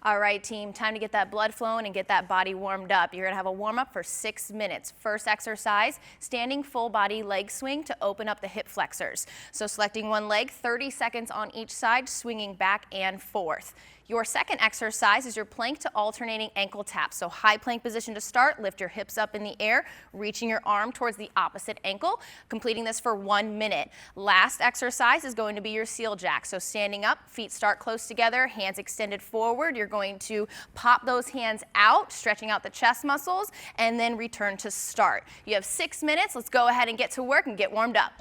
All right, team, time to get that blood flowing and get that body warmed up. You're gonna have a warm up for 6 minutes. First exercise, standing full body leg swing to open up the hip flexors. So selecting one leg, 30 seconds on each side, swinging back and forth. Your second exercise is your plank to alternating ankle taps. So high plank position to start, lift your hips up in the air, reaching your arm towards the opposite ankle, completing this for 1 minute. Last exercise is going to be your seal jack. So standing up, feet start close together, hands extended forward. You're going to pop those hands out, stretching out the chest muscles, and then return to start. You have 6 minutes. Let's go ahead and get to work and get warmed up.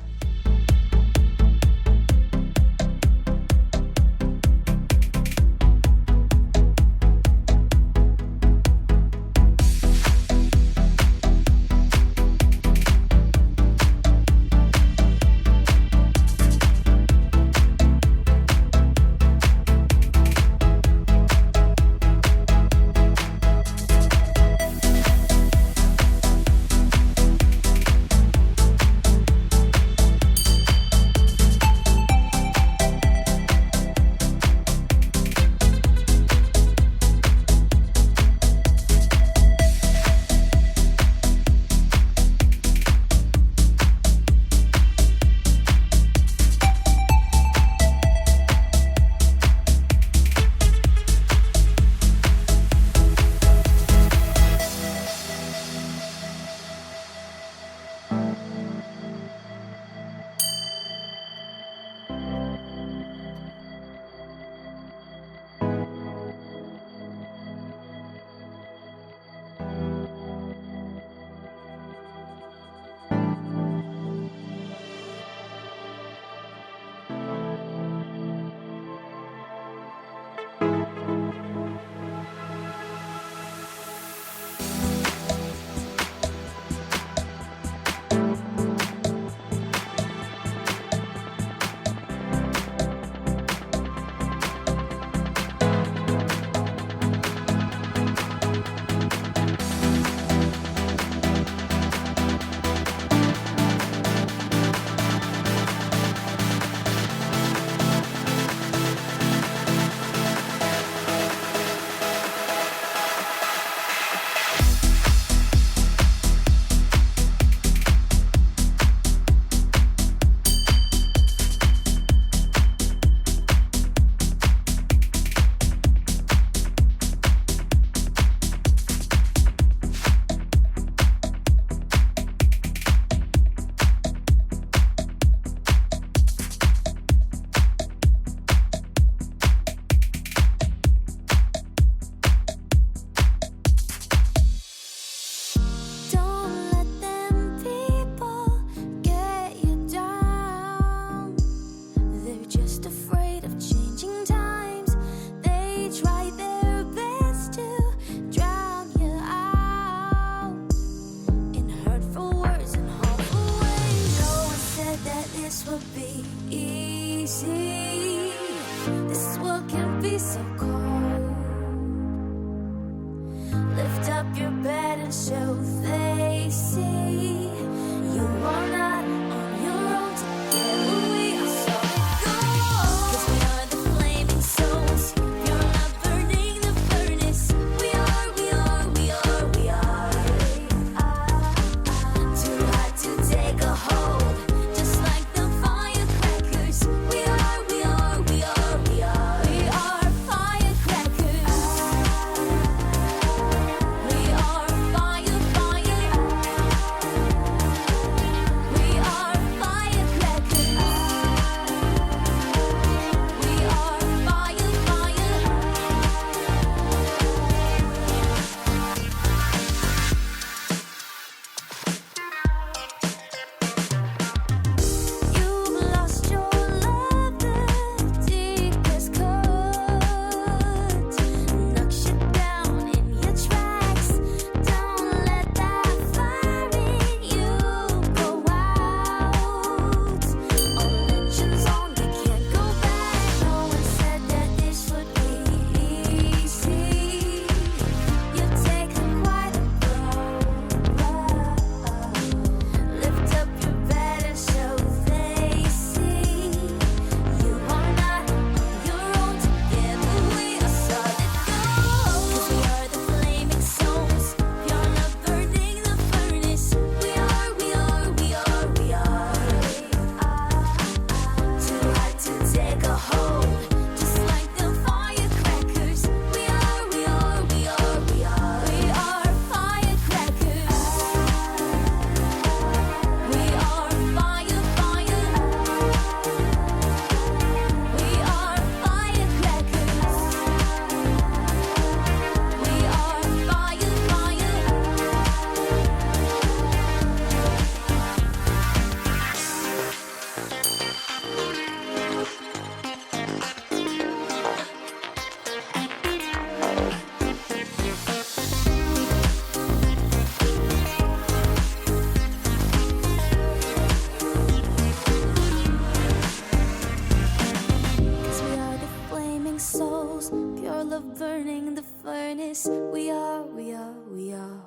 we are.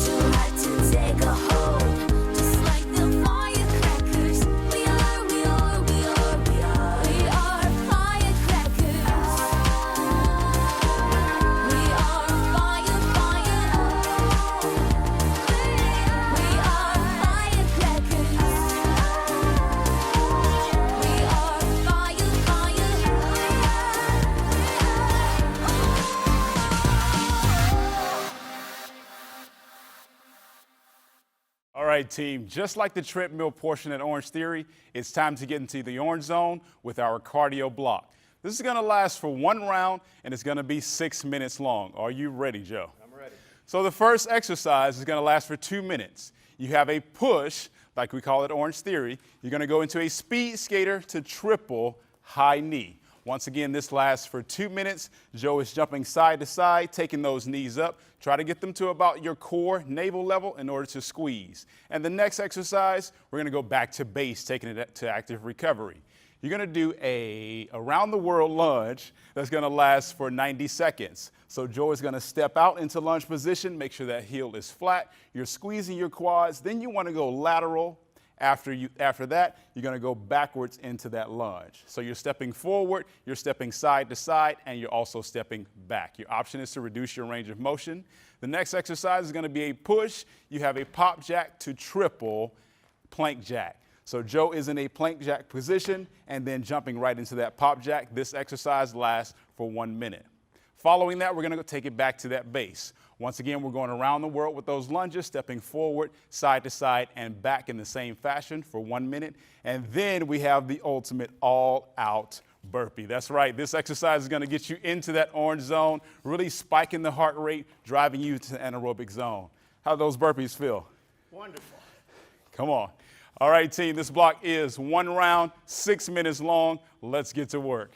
Too hot to take a hold, just like the firecrackers. We are firecrackers. We are fire, fire. We are firecrackers. We are fire, All right, team, just like the treadmill portion at Orangetheory, it's time to get into the orange zone with our cardio block. This is going to last for 1 round, and it's going to be 6 minutes long. Are you ready, Joe? I'm ready. So the first exercise is going to last for 2 minutes. You have a push, like we call it Orangetheory. You're going to go into a speed skater to triple high knee. Once again, this lasts for 2 minutes. Joe is jumping side to side, taking those knees up. Try to get them to about your core navel level in order to squeeze. And the next exercise, we're going to go back to base, taking it to active recovery. You're going to do a around the world lunge that's going to last for 90 seconds. So Joe is going to step out into lunge position, make sure that heel is flat. You're squeezing your quads. Then you want to go lateral. After that, you're going to go backwards into that lunge. So you're stepping forward, you're stepping side to side, and you're also stepping back. Your option is to reduce your range of motion. The next exercise is going to be a push. You have a pop jack to triple plank jack. So Joe is in a plank jack position and then jumping right into that pop jack. This exercise lasts for 1 minute. Following that, we're going to go take it back to that base. Once again, we're going around the world with those lunges, stepping forward, side to side, and back in the same fashion for 1 minute. And then we have the ultimate all-out burpee. That's right. This exercise is going to get you into that orange zone, really spiking the heart rate, driving you to the anaerobic zone. How do those burpees feel? Wonderful. Come on. All right, team, this block is 1 round, 6 minutes long. Let's get to work.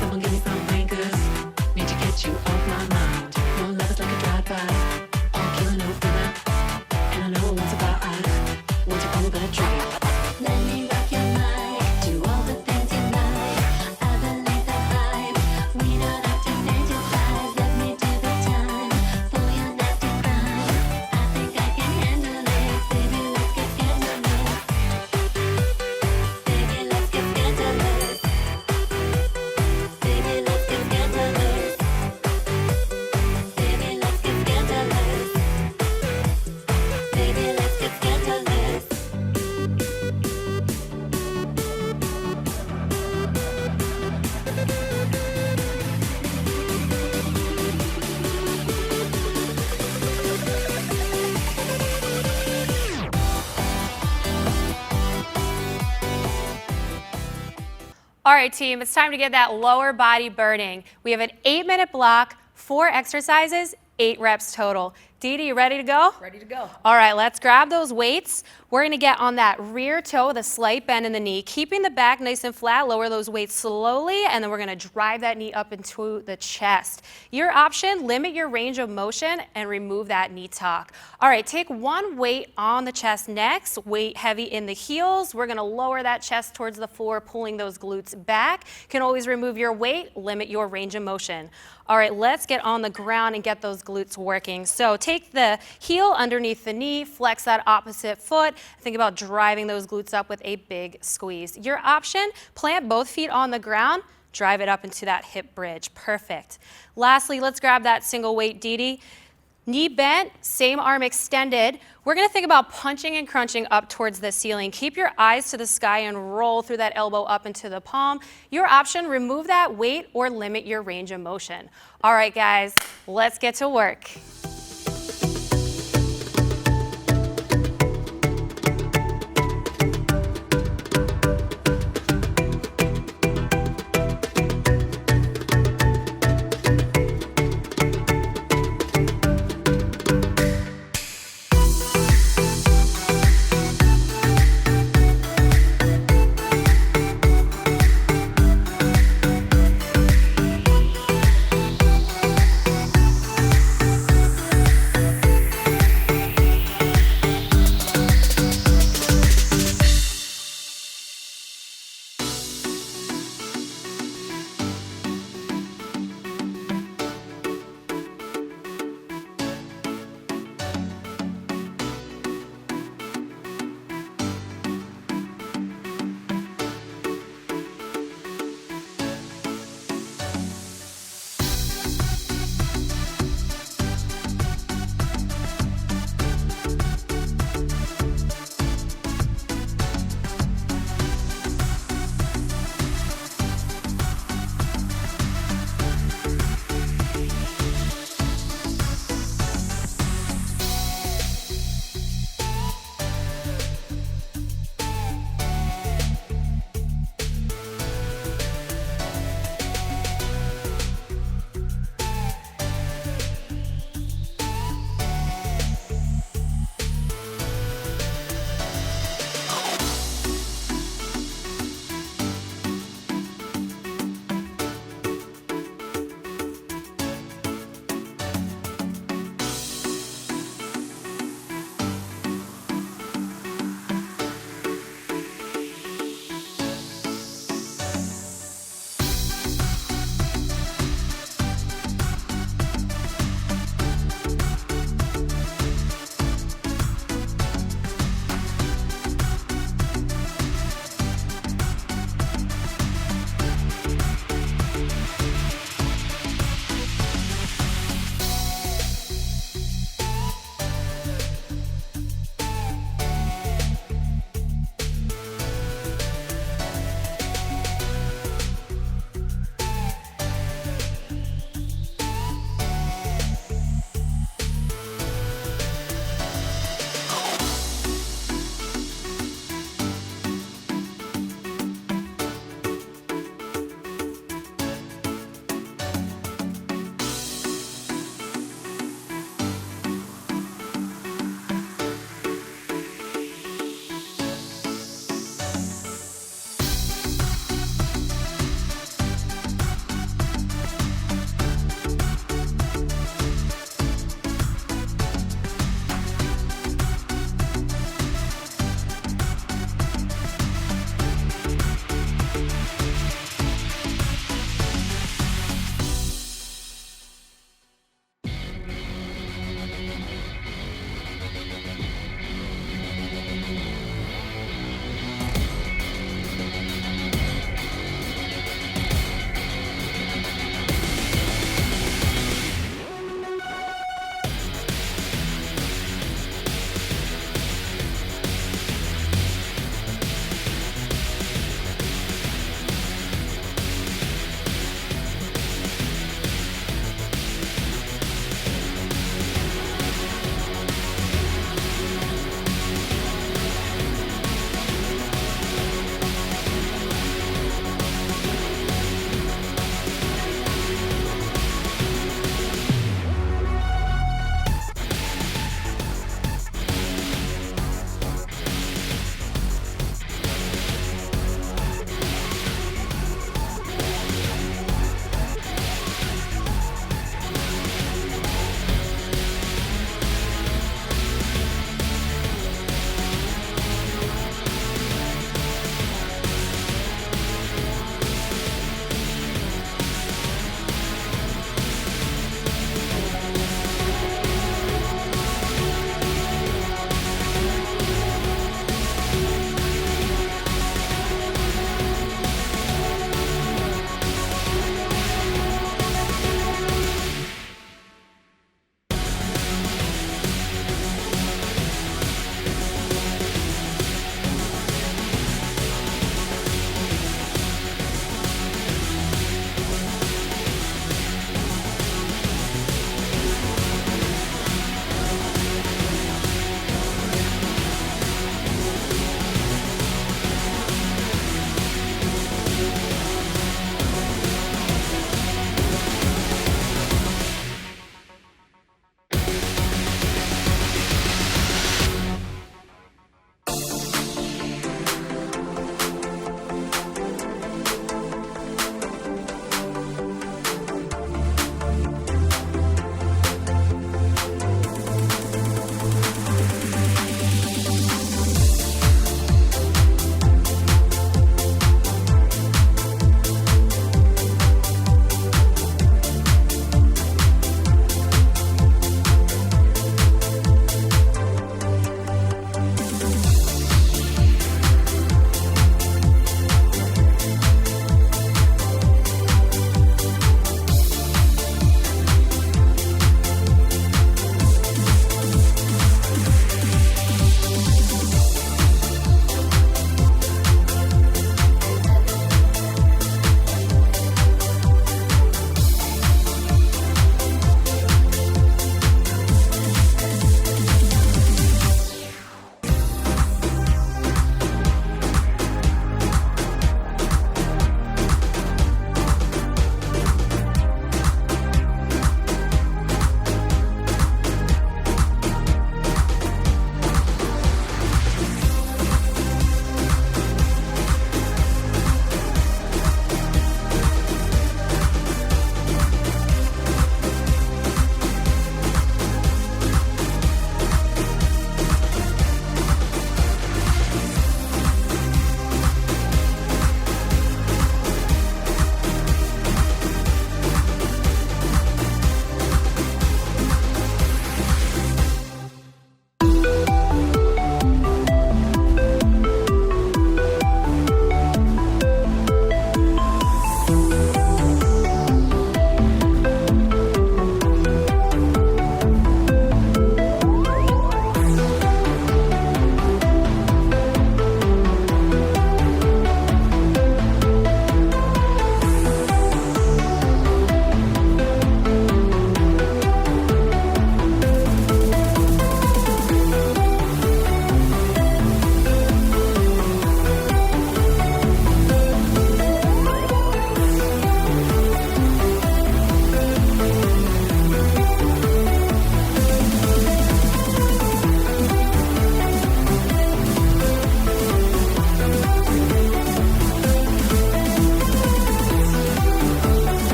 Someone give me some blinkers. Need to get you off my mind. Your love is like a drive-by. All killing, no filler. And I know it won't survive. Won't you call me bad trip? Let me rock your mind, do all the things you like. I believe the hype, we don't have to fantasize. Let me do the time for your nasty crime. I think I can handle it, baby. Let's get scandalous. Baby, let's get scandalous. Baby, let's get scandalous. Baby, let's get scandalous. Baby, let's get scandalous. All right, team, it's time to get that lower body burning. We have an 8-minute block, 4 exercises, 8 reps total. Dee Dee, you ready to go? Ready to go. All right, let's grab those weights. We're gonna get on that rear toe with a slight bend in the knee, keeping the back nice and flat, lower those weights slowly, and then we're gonna drive that knee up into the chest. Your option, limit your range of motion and remove that knee tuck. All right, take one weight on the chest next, weight heavy in the heels. We're gonna lower that chest towards the floor, pulling those glutes back. Can always remove your weight, limit your range of motion. All right, let's get on the ground and get those glutes working. So take the heel underneath the knee, flex that opposite foot. Think about driving those glutes up with a big squeeze. Your option, plant both feet on the ground, drive it up into that hip bridge. Perfect. Lastly, let's grab that single weight, Dee Dee. Knee bent, same arm extended. We're gonna think about punching and crunching up towards the ceiling. Keep your eyes to the sky and roll through that elbow up into the palm. Your option, remove that weight or limit your range of motion. All right, guys, let's get to work.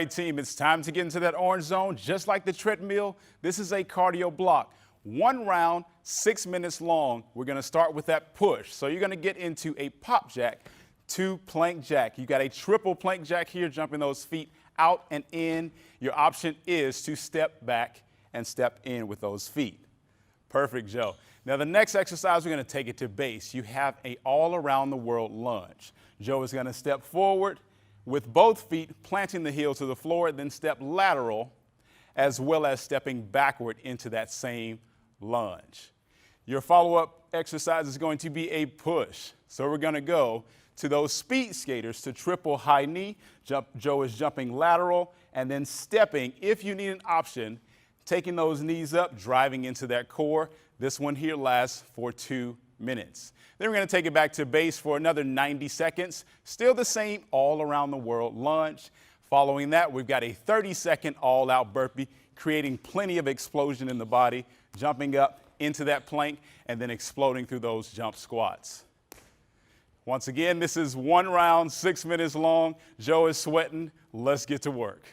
right, team, it's time to get into that orange zone. Just like the treadmill, this is a cardio block. 1 round, 6 minutes long. We're going to start with that push. So you're going to get into a pop jack to plank jack. You got a triple plank jack here, jumping those feet out and in. Your option is to step back and step in with those feet. Perfect, Joe. Now the next exercise, we're going to take it to base. You have a all around the world lunge. Joe is going to step forward with both feet, planting the heel to the floor, then step lateral, as well as stepping backward into that same lunge. Your follow-up exercise is going to be a push. So we're going to go to those speed skaters to triple high knee. Joe is jumping lateral and then stepping, if you need an option, taking those knees up, driving into that core. This one here lasts for 2 minutes. Then we're going to take it back to base for another 90 seconds. Still the same all around the world lunge. Following that, we've got a 30-second all-out burpee, creating plenty of explosion in the body, jumping up into that plank and then exploding through those jump squats. Once again, this is 1 round, 6 minutes long. Joe is sweating. Let's get to work.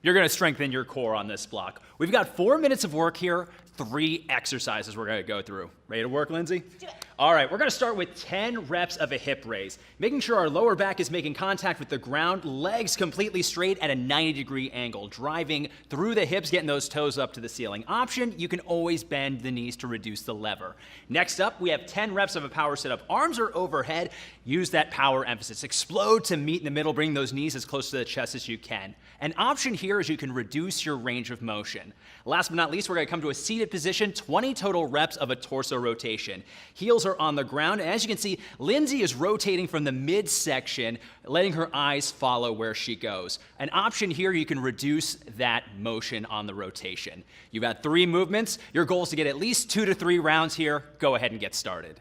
You're going to strengthen your core on this block. We've got 4 minutes of work here, 3 exercises we're going to go through. Ready to work, Lindsay? Do it. All right, we're going to start with 10 reps of a hip raise, making sure our lower back is making contact with the ground, legs completely straight at a 90-degree angle, driving through the hips, getting those toes up to the ceiling. Option, you can always bend the knees to reduce the lever. Next up, we have 10 reps of a power sit-up. Arms are overhead. Use that power emphasis. Explode to meet in the middle, bring those knees as close to the chest as you can. An option here is you can reduce your range of motion. Last but not least, we're going to come to a seated position, 20 total reps of a torso rotation. Heels are on the ground, and as you can see, Lindsay is rotating from the midsection, letting her eyes follow where she goes. An option here, you can reduce that motion on the rotation. You've got 3 movements. Your goal is to get at least 2 to 3 rounds here. Go ahead and get started.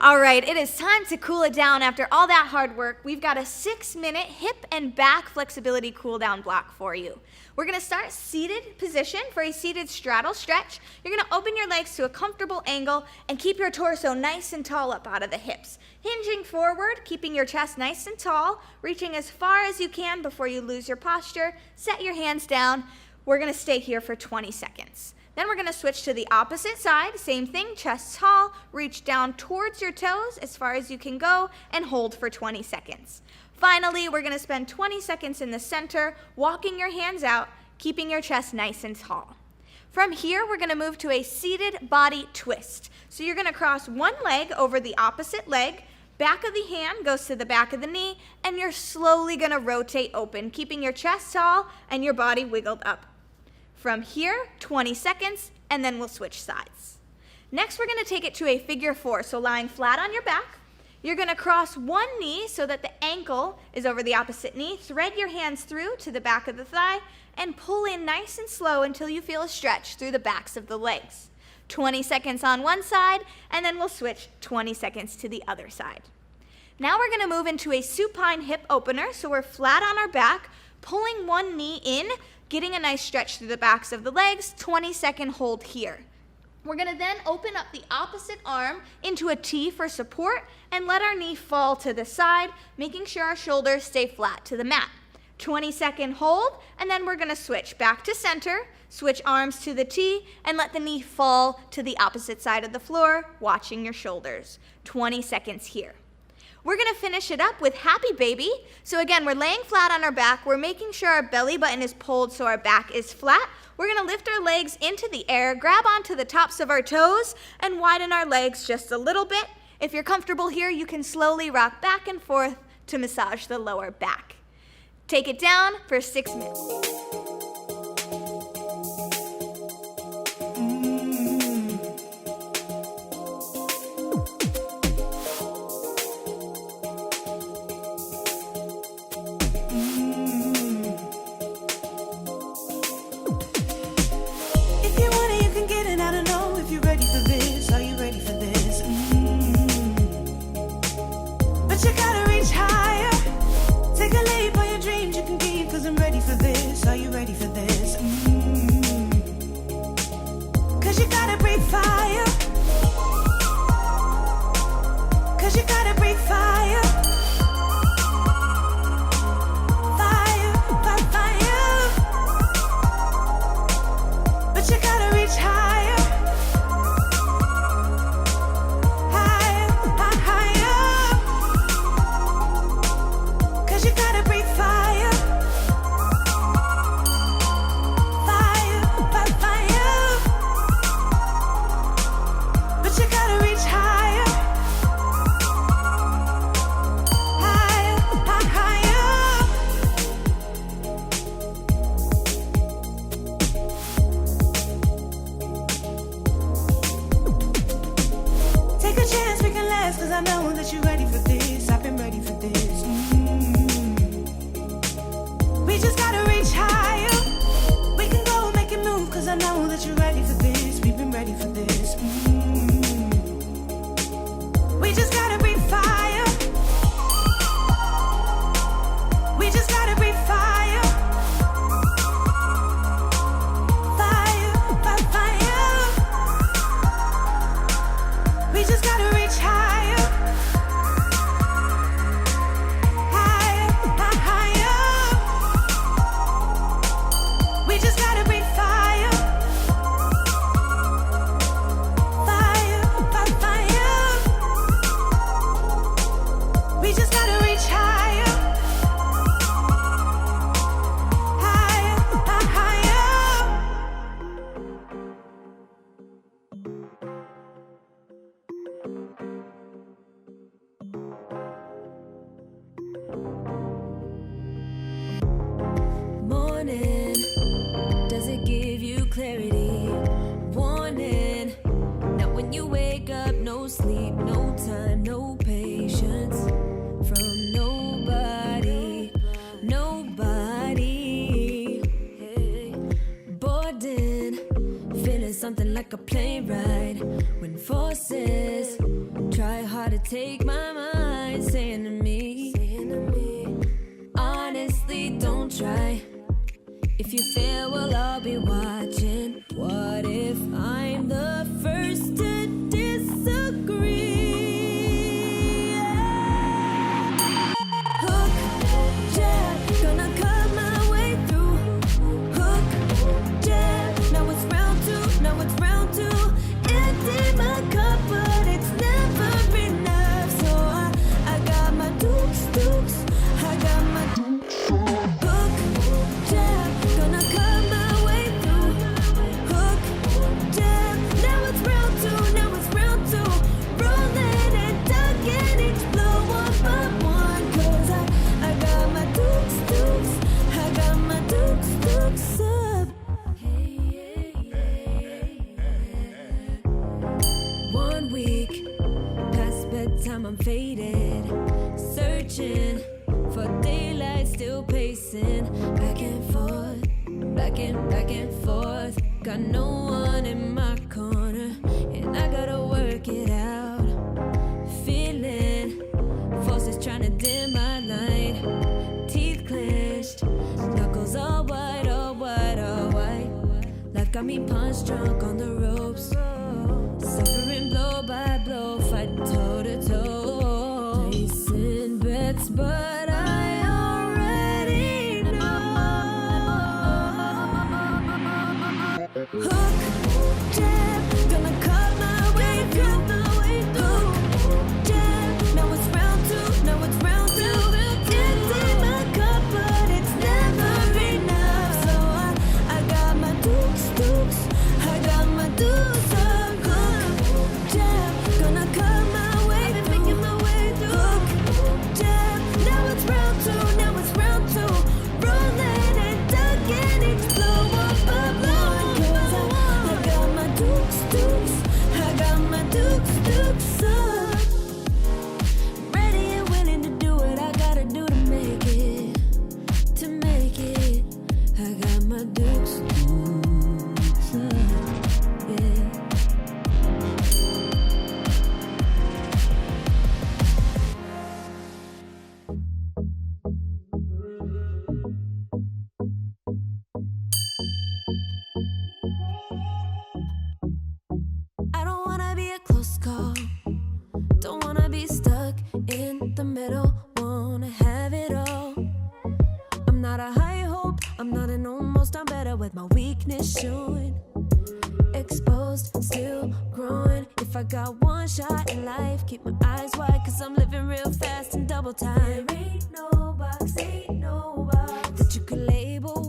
All right, it is time to cool it down after all that hard work. We've got a 6-minute hip and back flexibility cool down block for you. We're gonna start seated position for a seated straddle stretch. You're gonna open your legs to a comfortable angle and keep your torso nice and tall up out of the hips. Hinging forward, keeping your chest nice and tall, reaching as far as you can before you lose your posture. Set your hands down. We're gonna stay here for 20 seconds. Then we're gonna switch to the opposite side. Same thing, chest tall, reach down towards your toes as far as you can go and hold for 20 seconds. Finally, we're gonna spend 20 seconds in the center, walking your hands out, keeping your chest nice and tall. From here, we're gonna move to a seated body twist. So you're gonna cross one leg over the opposite leg, back of the hand goes to the back of the knee, and you're slowly gonna rotate open, keeping your chest tall and your body wiggled up. From here, 20 seconds, and then we'll switch sides. Next, we're gonna take it to a figure 4, so lying flat on your back. You're gonna cross one knee so that the ankle is over the opposite knee. Thread your hands through to the back of the thigh and pull in nice and slow until you feel a stretch through the backs of the legs. 20 seconds on one side, and then we'll switch 20 seconds to the other side. Now we're gonna move into a supine hip opener, so we're flat on our back, pulling one knee in, getting a nice stretch through the backs of the legs, 20-second hold here. We're gonna then open up the opposite arm into a T for support and let our knee fall to the side, making sure our shoulders stay flat to the mat. 20-second hold, and then we're gonna switch back to center, switch arms to the T, and let the knee fall to the opposite side of the floor, watching your shoulders. 20 seconds here. We're gonna finish it up with Happy Baby. So again, we're laying flat on our back. We're making sure our belly button is pulled so our back is flat. We're gonna lift our legs into the air, grab onto the tops of our toes, and widen our legs just a little bit. If you're comfortable here, you can slowly rock back and forth to massage the lower back. Take it down for 6 minutes. But you gotta reach higher. Take a leap on your dreams you can keep, 'cause I'm ready for this. Are you ready for this? 'Cause you gotta breathe fire. 'Cause you gotta breathe fire. Fire, fire, fire. But you gotta reach higher. You gotta breathe fire. Fire, fire, fire. But you gotta reach higher. Higher, higher. Take a chance, we can last, 'cause I know that you're ready for this. I've been ready for this. We just gotta reach higher. We can go make it move, 'cause I know that you're ready for this. We've been ready for this. We just gotta breathe fire. We just gotta breathe fire. Fire, fire, fire. We just gotta reach higher. Higher, higher. We just gotta breathe fire. Fire, fire, fire. We just gotta reach higher. Higher, higher. Morning, does it give you clarity? Warning, that when you wake up, no sleep, no time, no patience from nobody, nobody. Hey. Boarding, feeling something like a plane ride when forces try hard try to take my mind, saying to me, honestly, don't try. If you fail, well, I'll be watching. What if I'm the first to disagree? Hook, jab, gonna cut my way through. Hook, jab, now it's round two, now it's round two. Empty my cup, but it's never enough. So I got my dukes, I got my hook, jab, gonna cut my way through. Hook, jab, now it's round two, now it's round two. Rolling and ducking each blow one by one. 'Cause I got my dukes, I got my dukes up. One week past bedtime, I'm faded, searching for daylight, still pacing back and forth, back and forth. Got no one in my corner, and I gotta work it out. Feeling forces trying to dim my light. Teeth clenched, knuckles all white, all white, all white. Life got me punch drunk on the ropes. Suffering blow by blow, fight toe to toe. Placing bets, but I already know. Hook, jab, gonna cut my way through. Hook, jab, now it's round two, now it's round two. Empty my cup, but it's never enough. So I got my dukes, I got my dukes up. Hook, jab, gonna cut my way through. Making my way through. Hook, jab, now it's round two, now it's round two. Rolling and ducking each blow up by blow. 'Cause I got my dukes, I got my dukes up. Ready and willing to do what I gotta do to make it, to make it. I got my dukes up, yeah. I don't wanna be a close call, don't wanna be stuck in the middle, wanna have it all. I'm not a high hope, I'm not an almost, I'm better with my weakness showing. Exposed, still growing. If I got one shot in life, keep my eyes wide, 'cause I'm living real fast in double time. There ain't no box that you could label